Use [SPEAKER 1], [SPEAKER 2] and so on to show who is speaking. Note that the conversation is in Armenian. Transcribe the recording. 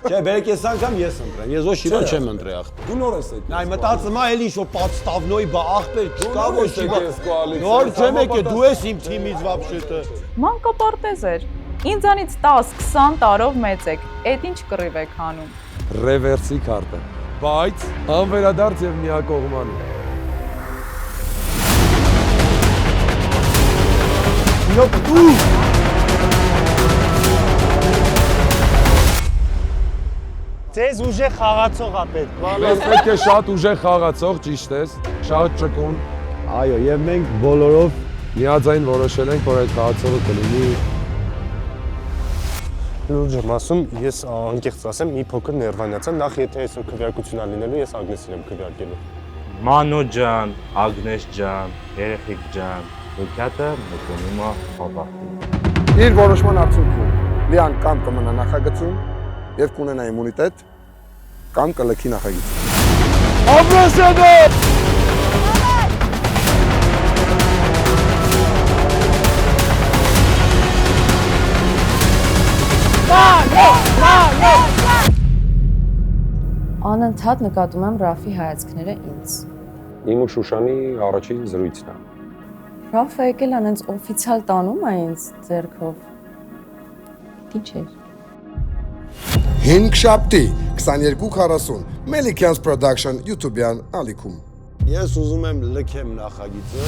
[SPEAKER 1] Չէ, բերեք ես անգամ ես ընտրեմ։ Ես ոչ իրոք չեմ ընտրի ախպեր։
[SPEAKER 2] Դու նոր ես եկել։
[SPEAKER 1] Այ մտածում եմ էլի շո պատստավնոյ բա ախպեր չկա ոչ չկա։
[SPEAKER 2] կոալիցիա։
[SPEAKER 1] Նոր չեմ եկել, դու ես իմ թիմից вообще-то։
[SPEAKER 3] Մանկապարտեզ էր։ Ինձանից 10-20 տարով մեծ եք։ Էդ ինչ կռիվ եք հանում։
[SPEAKER 2] Ռևերսի քարտը։ Բայց անվերադարձ եւ միակողմանի։
[SPEAKER 1] Նոք դու
[SPEAKER 4] Ձեզ ուժեղ խաղացող է պետք։
[SPEAKER 2] Ես պետք է շատ ուժեղ խաղացող, ճիշտ ես, շատ ճկուն։
[SPEAKER 1] Այո, եւ մենք բոլորով
[SPEAKER 2] Միաձայն որոշել ենք, որ այդ խաղացողը կլինի
[SPEAKER 4] Լուրջ եմ ասում, ես անկեղծ ասեմ, մի փոքր ներվանյացա, նախ եթե այսօր քվեարկություն ալինելու, ես Ագնեսին եմ քվեարկելու։
[SPEAKER 5] Մանո ջան, Ագնես ջան, երեխեք ջան, հոգյատը մտնում է խաղաղ։
[SPEAKER 6] Իր որոշման արդյունքում Լիան կամ կմնա նախագծում եւ կունենա իմունիտետ կամ կլքի նախագիծ։
[SPEAKER 2] Աբրասյանը!
[SPEAKER 7] Անընդհատ նկատում եմ Ռաֆի հայացքները ինձ։
[SPEAKER 8] Իմ ու Շուշանի առաջին զրույցն է։
[SPEAKER 7] Ռաֆը եկել անենց օֆիցիալ տանում է ինձ ձեռքով։ Ինչ էր։
[SPEAKER 6] 5 շաբթի 22:40 Melikans Production YouTube-յան ալիքում։
[SPEAKER 1] ես ուզում եմ լքեմ նախագիծը